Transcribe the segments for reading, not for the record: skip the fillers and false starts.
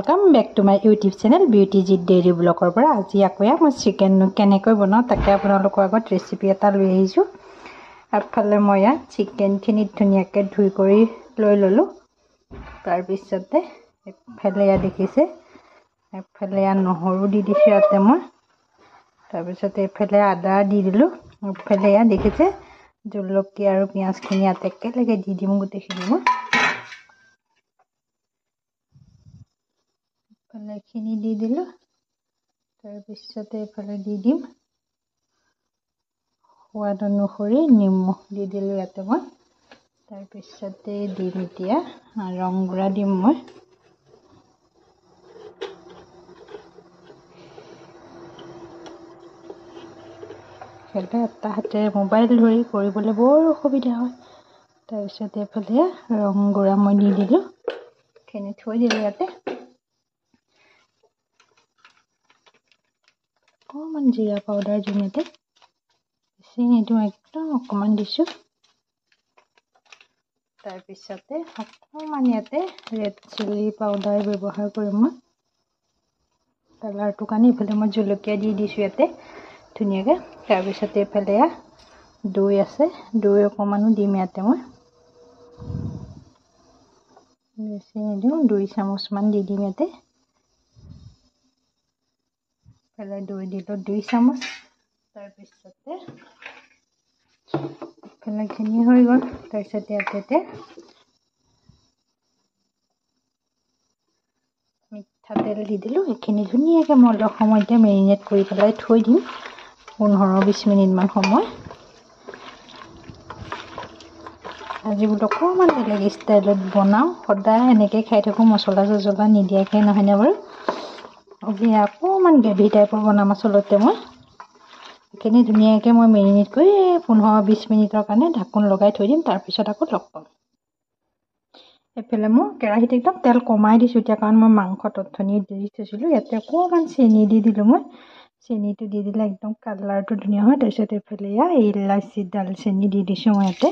Welcome back to my YouTube channel beauty G daily blogger पर आज आको मैं चिकेन केनेक बनाओ ताके आपनलोকৰ আগত रेसिपी এটা লৈ আহিছো। আগফালে মই चिकेनखिनि ধুনিয়াকৈ ধুই কৰি লৈ ললো। তাৰ পিছতে এফালে দেখিছে এফালে নহৰু দি দিছো ইয়াতে মই। তাৰ পিছতে এফালে আদা দি দিলো। এফালে দেখিছে জলকীয়া আৰু পিয়াজখিনি ইয়াতে একেলগে দি দিম গোটেইখিনি মই। খিনি দি দিলো। তাৰ পিছতে এফালে দি দিম সোৱাদ অনুসৰি নিমখ দি দিলো ইয়াতে মই। তাৰ পিছতে দিম এতিয়া ৰং গুড়া দিম মই। খেলতে এটা হাতে মোবাইল ধৰি কৰিবলৈ বৰ অসুবিধা হয়। তাৰ পিছতে এফালে ৰং গুড়া মই দি দিলো। খিনি থৈ দিলো ইয়াতে। অকমান জিৰা পাউডাৰ দিম ইয়াতে। চেনিটো একদম অকমান দিছো। তাৰ পিছতে অকমান ইয়াতে ৰেড চিলি পাউডাৰ ব্যৱহাৰ কৰিম মই। কালাৰটো কাৰণে ইফালে মই জলকীয়া দি দিছো ইয়াতে ধুনীয়াকৈ। তাৰ পিছতে ইফালে দৈ আছে, দৈ অকমানো দিম ইয়াতে মই। বেছি নিদিওঁ, 2 চামুচ মান দি দিম ইয়াতে। ইফালে দৈ দিলো 2 চামুচ। তাৰ পিছতে ইফালে খিনি হৈ গ'ল। তাৰ পিছতে ইয়াতে মিঠাতেল দি দিলো। এইখিনি ধুনীয়াকৈ মই অলপ সময়তে মেৰিনেট কৰি পেলাই থৈ দিম 15-20 মিনিট মান সময়। আজি বোলো অকণমান বেলেগ ষ্টাইলত বনাওঁ। সদায় এনেকৈ খাই থাকোঁ মছলা চছলা নিদিয়াকৈ, নহয়নে বাৰু? আজি অকণমান গ্ৰেভি টাইপৰ বনাম আচলতে মই। এইখিনি ধুনীয়াকৈ মই মেৰিনেট কৰি 15-20 মিনিটৰ কাৰণে ঢাকোন লগাই থৈ দিম। তাৰপিছত আকৌ লগ পাম। এইফালে মই কেৰাহীত একদম তেল কমাই দিছোঁ এতিয়া, কাৰণ মই মাংস তৎক্ষণি দি থৈছিলোঁ। ইয়াতে অকণমান চেনি দি দিলোঁ মই। চেনিটো দি দিলে একদম কালাৰটো ধুনীয়া হয়। তাৰপিছত এইফালে ইলাচি দালচেনি দি দিছোঁ মই ইয়াতে।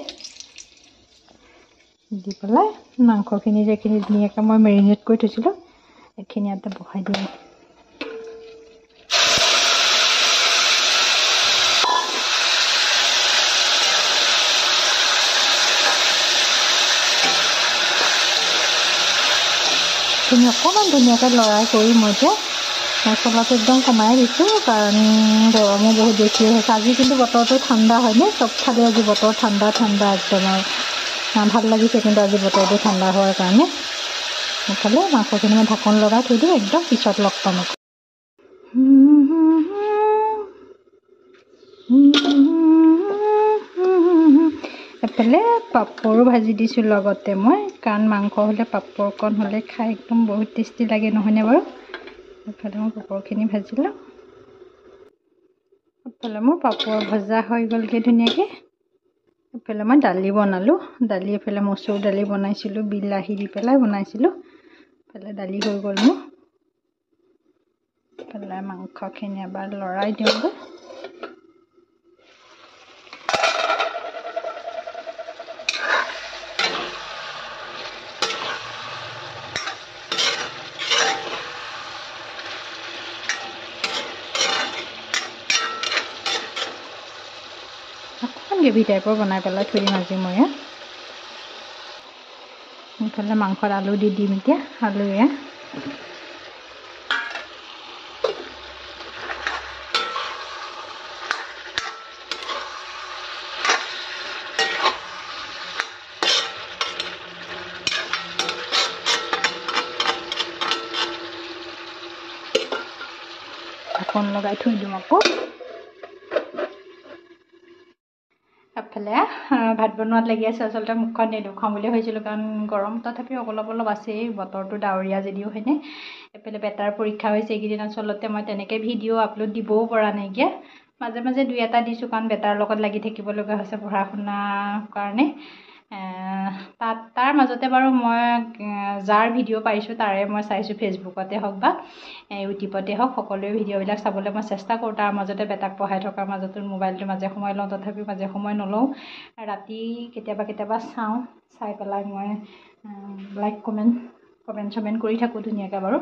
দি পেলাই মাংসখিনি যিখিনি ধুনীয়াকৈ মই মেৰিনেট কৰি থৈছিলোঁ এইখিনি ইয়াতে বহাই দিম। অকণমান ধুনীয়াকৈ লৰাই কৰি মই এতিয়া মছলাটো একদম কমাই দিছোঁ, কাৰণ গৰমো বহুত বেছি হৈছে। আজি কিন্তু বতৰটো ঠাণ্ডা হয়নে? চবফালে আজি বতৰ ঠাণ্ডা একদম আৰু ভাল লাগিছে কিন্তু আজি বতৰটো ঠাণ্ডা হোৱাৰ কাৰণে। এইফালে মাংসখিনি মই ঢাকন লগাই থৈ দিওঁ, একদম পিছত লগ পাম। এফালে পাপৰো ভাজি দিছোঁ লগতে মই, কাৰণ মাংস হ'লে পাপৰকণ হ'লে খাই একদম বহুত টেষ্টি লাগে, নহয়নে বাৰু? এফালে মই পাপৰখিনি ভাজিলোঁ। এফালে মোৰ পাপৰ ভজা হৈ গ'লগৈ ধুনীয়াকৈ। এফালে মই দালি বনালোঁ। দালি এফালে মচুৰ দালি বনাইছিলোঁ, বিলাহী দি পেলাই বনাইছিলোঁ। এফালে দালি হৈ গ'ল মোৰ। এফালে মাংসখিনি এবাৰ লৰাই দিওঁগৈ। অকণমান গ্ৰেভি টাইপৰ বনাই পেলাই থৈ দিম আজি মই। এইফালে মাংসত আলু দি দিম এতিয়া। আলু ঢাকন লগাই থৈ দিম আকৌ। এফালে ভাত বনোৱাত লাগি আছে। আচলতে মুখখন নেদেখাওঁ বুলি ভাবিছিলোঁ, কাৰণ গৰম তথাপিও অলপ আছেই, বতৰটো ডাৱৰীয়া যদিও হয়নে। এফালে বেটাৰ পৰীক্ষা হৈছে এইকেইদিন। আচলতে মই তেনেকৈ ভিডিঅ' আপলোড দিবও পৰা নাইকিয়া। মাজে মাজে 2-এটা দিছোঁ, কাৰণ বেটাৰ লগত লাগি থাকিব লগা হৈছে পঢ়া শুনাৰ কাৰণে। তাৰ মাজতে বাৰু মই যাৰ ভিডিঅ' পাইছোঁ তাৰে মই চাইছোঁ, ফেচবুকতে হওক বা ইউটিউবতে হওক, সকলোৱে ভিডিঅ'বিলাক চাবলৈ মই চেষ্টা কৰোঁ। তাৰ মাজতে বেটাক পঢ়াই থকাৰ মাজতো মোবাইলটো মাজে সময় লওঁ, তথাপিও মাজে সময় নলওঁ। ৰাতি কেতিয়াবা চাওঁ। চাই পেলাই মই লাইক কমেণ্ট কমেণ্ট কৰি থাকোঁ ধুনীয়াকৈ বাৰু।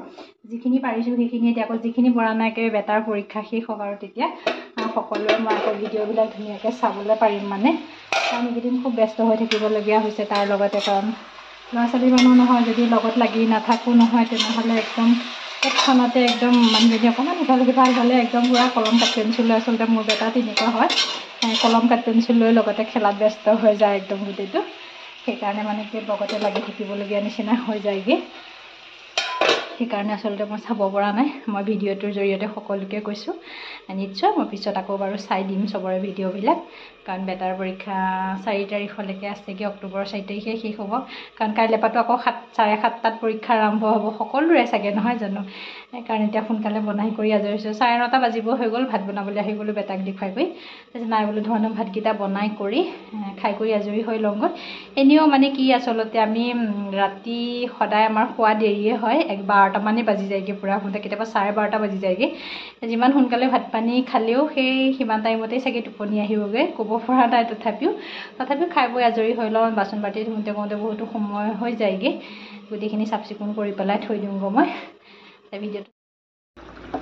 যিখিনি পাৰিছোঁ সেইখিনি এতিয়া আকৌ যিখিনি পৰা নাই একেবাৰে বেটাৰ পৰীক্ষা শেষ হ'ব আৰু তেতিয়া সকলোৱে মই আকৌ ভিডিঅ'বিলাক ধুনীয়াকৈ চাবলৈ পাৰিম মানে। কাৰণ এইকেইদিন খুব ব্যস্ত হৈ থাকিবলগীয়া হৈছে তাৰ লগতে, কাৰণ ল'ৰা ছোৱালী মানুহ নহয় যদি লগত লাগি নাথাকোঁ নহয় তেনেহ'লে একদম তৎক্ষণতে একদম মানুহজনী অকণমান ইফাল সিফাল হ'লে একদম পূৰা কলম কাঠ পেঞ্চিল লৈ, আচলতে মোৰ বেটা তেনেকুৱা হয়, কলম কাঠ পেঞ্চিল লৈ লগতে খেলাত ব্যস্ত হৈ যায় একদম গোটেইটো। সেইকাৰণে মানে কি লগতে লাগি থাকিবলগীয়া নিচিনা হৈ যায়গৈ। সেইকাৰণে আচলতে মই চাব পৰা নাই। মই ভিডিঅ'টোৰ জৰিয়তে সকলোকে কৈছোঁ নিশ্চয় মই পিছত আকৌ বাৰু চাই দিম চবৰে ভিডিঅ'বিলাক, কাৰণ বেটাৰ পৰীক্ষা 4 তাৰিখলৈকে আছেগৈ, অক্টোবৰৰ 4 তাৰিখে শেষ হ'ব। কাৰণ কাইলৈ পৰাতো আকৌ 7:30 পৰীক্ষা আৰম্ভ হ'ব সকলোৰে চাগে, নহয় জানো? সেইকাৰণে এতিয়া সোনকালে বনাই কৰি আজৰি হৈছোঁ। 9:30 বাজিব হৈ গ'ল, ভাত বনাবলৈ আহি গ'লোঁ বেটাক দেখুৱাই কৰি। তাৰপিছত নাই বোলো ধৰণৰ ভাতকেইটা বনাই কৰি খাই কৰি আজৰি হৈ লওঁগৈ। এনেও মানে কি আচলতে আমি ৰাতি সদায় আমাৰ খোৱা দেৰিয়ে হয়, 12টামানেই বাজি যায়গৈ পূৰা শুওঁতে, কেতিয়াবা 12:30 বাজি যায়গৈ। যিমান সোনকালে ভাত পানী খালেও সেই সিমান টাইমতেই চাগে টোপনি আহিবগৈ, ক'ব পৰা নাই। তথাপিও খাই বৈ আজৰি হৈ লওঁ, বাচন বাতি ধুওঁতে বহুতো সময় হৈ যায়গৈ। গোটেইখিনি চাফ চিকুণ কৰি পেলাই থৈ দিওঁগৈ মই। ভিডিঅ'টো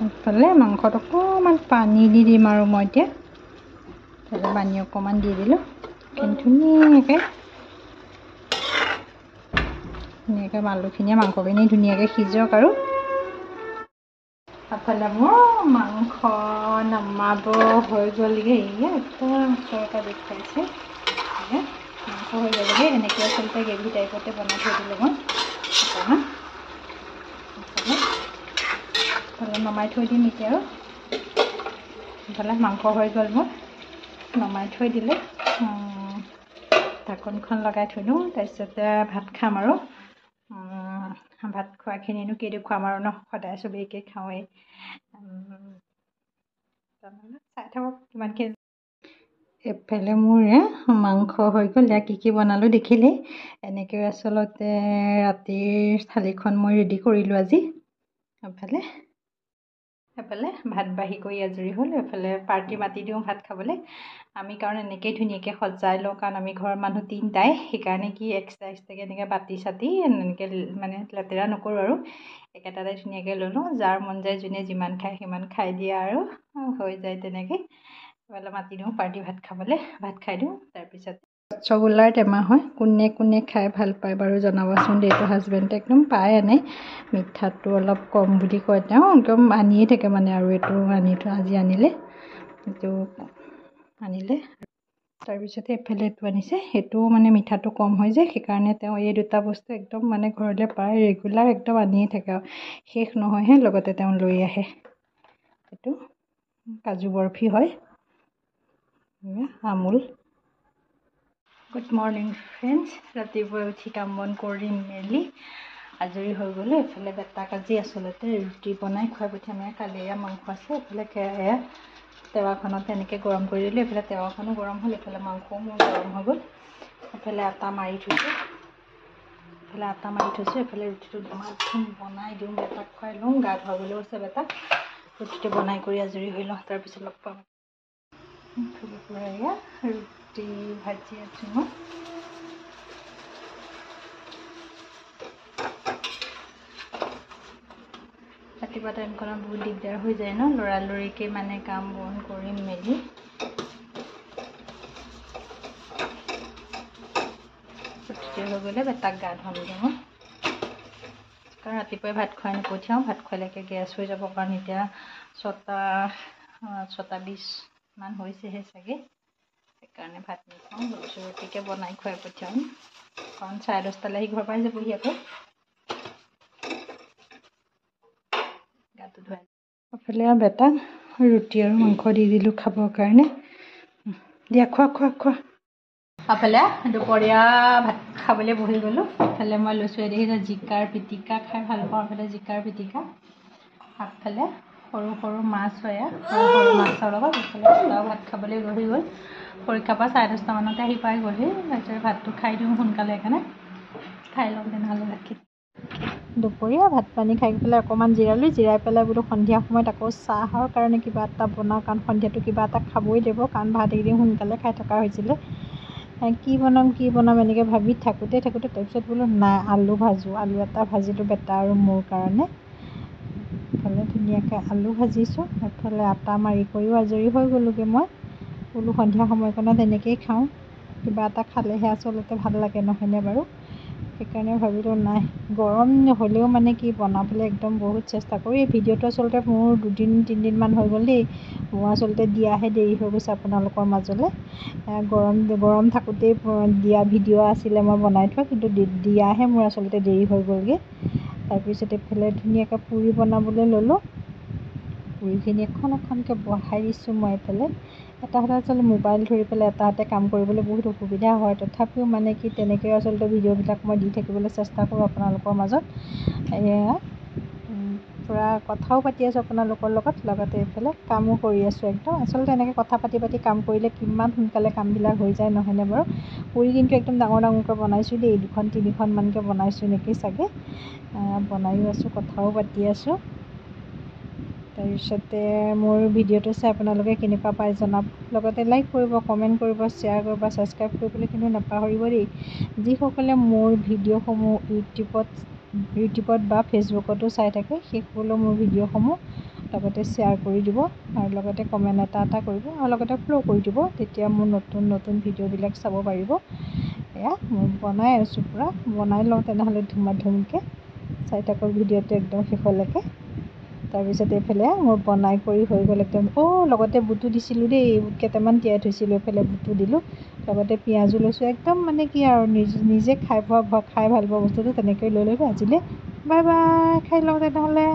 ইফালে মাংসত অকণমান পানী দি দিম আৰু মই এতিয়া পানী অকণমান দি দিলোঁ, ধুনীয়াকৈ আলুখিনিয়ে মাংসখিনি ধুনীয়াকৈ সিজক আৰু। এফালে মোৰ মাংস নমাব হৈ গ'লগৈ, একদম ওচৰতে দেখুৱাইছে, মাংস হৈ গ'লগৈ। এনেকৈ আচলতে গ্ৰেভি টাইপতে বনাই থৈ দিলোঁ মই অকণমান। ইফালে নমাই থৈ দিম এতিয়া আৰু। ইফালে মাংস হৈ গ'ল মোৰ, নমাই থৈ দিলোঁ, ঢাকনখন লগাই থৈ দিওঁ। তাৰপিছতে ভাত খাম আৰু। ভাত খোৱাখিনিনো কি দেখুৱাম আৰু ন, সদায় চবেই একেই খাওঁৱেই। চাই থাকক কিমানখিনি। এফালে মোৰ মাংস হৈ গ'ল, কি বনালোঁ দেখিলেই। এনেকৈ আচলতে ৰাতিৰ থালিখন মই ৰেডি কৰিলোঁ আজি। এফালে ভাত বাঢ়ি কৰি আজৰি হ'ল, এফালে পাৰ্টি মাতি দিওঁ ভাত খাবলৈ। আমি কাৰণ এনেকৈয়ে ধুনীয়াকৈ সজাই লওঁ, কাৰণ আমি ঘৰৰ মানুহ 3টাই। সেইকাৰণে কি এক্সট্ৰাকৈ এনেকৈ বাতি চাতি এনেকৈ মানে লেতেৰা নকৰোঁ আৰু, একেটাতে ধুনীয়াকৈ লৈ লওঁ। যাৰ মন যায় যোনে যিমান খায় সিমান খাই দিয়ে আৰু হৈ যায় তেনেকৈ। এফালে মাতি দিওঁ পাৰ্টি ভাত খাবলৈ, ভাত খাই দিওঁ। তাৰপিছত ৰসগোল্লাৰ টেমা হয়, কোনে কোনে খাই ভাল পায় বাৰু জনাবচোন। এইটো হাজবেণ্ডে একদম পায় আনে, মিঠাটো অলপ কম বুলি কয় তেওঁ, একদম আনিয়ে থাকে মানে। আৰু এইটো আজি আনিলে, এইটো আনিলে। তাৰপিছতে এফালে এইটো আনিছে, সেইটোও মানে মিঠাটো কম হয় যে, সেইকাৰণে তেওঁ এই দুটা বস্তু একদম মানে ঘৰলৈ প্ৰায় ৰেগুলাৰ একদম আনিয়ে থাকে আৰু শেষ নহয়হে, লগতে তেওঁ লৈ আহে। এইটো কাজু বৰফি হয়, আমুল। Good morning friends. ৰাতিপুৱাই উঠি কাম বন কৰি মেলি আজৰি হৈ গ'লোঁ। এইফালে বেটাক আজি আচলতে ৰুটি বনাই খুৱাই পঠিয়াম। কালিৰে মাংস আছে, এইফালে তেৱাখনত এনেকৈ গৰম কৰি দিলোঁ। এইফালে তেৱাখনো গৰম হ'ল, এইফালে মাংসও মোৰ গৰম হৈ গ'ল। এইফালে আটা মাৰি থৈছোঁ, এইফালে ৰুটিটো বনাই দিওঁ, বেটাক খুৱাই লওঁ। গা ধুৱাবলৈও আছে বেটাক, ৰুটিটো বনাই কৰি আজৰি হৈ লওঁ, তাৰপিছত লগ পাম। ৰুটি ভাজি আছোঁ মই। ৰাতিপুৱা টাইমখনত বহুত দিগদাৰ হৈ যায় ন, লৰালৰিকৈ মানে কাম বন কৰি মেলি। ৰুটি হৈ গ'লে বেটাক গা ধুৱামগৈ মই, কাৰণ ৰাতিপুৱাই ভাত খুৱাই নপঠিয়াওঁ। ভাত খোৱালৈকে গেছ হৈ যাব, কাৰণ এতিয়া 6:20 মান হৈছেহে চাগে। সেইকাৰণে ভাত নোখুৱাওঁ, ৰুটিকে বনাই খুৱাই পঠিয়াওঁ, কাৰণ 10:30 আহি ঘৰ পাই যাবহি আকৌ। গাটো ধুৱাই এফালে বেটাক ৰুটি আৰু মাংস দি দিলোঁ খাবৰ কাৰণে। দিয়া খোৱা। এফালে দুপৰীয়া ভাত খাবলৈ বহি গ'লোঁ। এফালে মই লৈছোঁ দেখিছোঁ জিকাৰ পিটিকা, খাই ভাল পাওঁ। এফালে জিকাৰ পিটিকা, আগফালে সৰু সৰু মাছ হয়, সৰু মাছৰ লগত। এইফালে ভাত খাবলৈ বহি গ'ল। পৰীক্ষাৰ পৰা 10:30 মানতে আহি পাই গ'লহি। তাৰপিছত ভাতটো খাই দিওঁ সোনকালে, সেইকাৰণে খাই লওঁ তেনেহ'লে ভাতখিনি। দুপৰীয়া ভাত পানী খাই পেলাই অকণমান জিৰাই পেলাই বোলো সন্ধিয়া সময়ত আকৌ চাহৰ কাৰণে কিবা এটা বনাওঁ, কাৰণ সন্ধিয়াটো কিবা এটা খাবই লাগিব, কাৰণ ভাত এইকেইদিন সোনকালে খাই থকা হৈছিলে। কি বনাম এনেকৈ ভাবি থাকোঁতে তাৰপিছত বোলো নাই আলু ভাজোঁ, আলু এটা ভাজিলোঁ বেটা আৰু মোৰ কাৰণে। ইফালে ধুনীয়াকৈ আলু ভাজিছোঁ, এফালে আটা মাৰি কৰিও আজৰি হৈ গ'লোগৈ। মই বোলো সন্ধিয়া সময়কণত এনেকৈয়ে খাওঁ, কিবা এটা খালেহে আচলতে ভাল লাগে নহয়নে বাৰু। সেইকাৰণে ভাবিলোঁ নাই গৰম হ'লেও মানে কি বনাবলৈ একদম বহুত চেষ্টা কৰোঁ। এই ভিডিঅ'টো আচলতে মোৰ 2-3 দিনমান হৈ গ'ল দেই, মোৰ আচলতে দিয়াহে দেৰি হৈ গৈছে আপোনালোকৰ মাজলৈ। গৰম থাকোঁতেই দিয়া ভিডিঅ' আছিলে মই বনাই থোৱা, কিন্তু দিয়াহে মোৰ আচলতে দেৰি হৈ গ'লগৈ। তাৰপিছত এইফালে ধুনীয়াকৈ পুৰি বনাবলৈ ল'লোঁ। পুৰিখিনি এখন এখনকৈ বহাই দিছোঁ মই এইফালে। এটা হাতে আচলতে মোবাইল ধৰি পেলাই এটা হাতে কাম কৰিবলৈ বহুত অসুবিধা হয়, তথাপিও মানে কি তেনেকৈ আচলতে ভিডিঅ'বিলাক মই দি থাকিবলৈ চেষ্টা কৰোঁ আপোনালোকৰ মাজত। এয়া পূৰা কথাও পাতি আছোঁ আপোনালোকৰ লগত, লগতে এইফালে কামো কৰি আছোঁ একদম। আচলতে এনেকৈ কথা পাতি কাম কৰিলে কিমান সোনকালে কামবিলাক হৈ যায় নহয়নে বাৰু। পুৰি কিন্তু একদম ডাঙৰকৈ বনাইছোঁ দেই, 2-3খনমানকৈ বনাইছোঁ নেকি চাগে। বনায়ো আছোঁ, কথাও পাতি আছোঁ। তাৰপিছতে মোৰ ভিডিঅ'টো চাই আপোনালোকে কেনেকুৱা পায় জনাব, লগতে লাইক কৰিব, কমেণ্ট কৰিব, শ্বেয়াৰ কৰিব, ছাবস্ক্ৰাইব কৰিবলৈ কিন্তু নাপাহৰিব দেই। যিসকলে মোৰ ভিডিঅ'সমূহ ইউটিউবত বা ফেচবুকতো চাই থাকে, সেইসকলেও মোৰ ভিডিঅ'সমূহ লগতে শ্বেয়াৰ কৰি দিব, আৰু লগতে কমেণ্ট এটা কৰিব, আৰু লগতে ফ'ল' কৰি দিব, তেতিয়া মোৰ নতুন ভিডিঅ'বিলাক চাব পাৰিব। এয়া মই বনাই আছোঁ, পূৰা বনাই লওঁ তেনেহ'লে ধুমধামকৈ, চাই থাকক ভিডিঅ'টো একদম শেষলৈকে। তাৰপিছত এইফালে মোৰ বনাই কৰি হৈ গ'ল একদম। লগতে বুটো দিছিলোঁ দেই, বুট কেইটামান তিয়াই থৈছিলোঁ, এইফালে বুটো দিলোঁ, লগতে পিঁয়াজো লৈছোঁ। একদম মানে কি আৰু নিজে খাই ভাল পোৱা বস্তুটো তেনেকৈ লৈ আজিলৈ বাই বাই, খাই লওঁ তেনেহ'লে।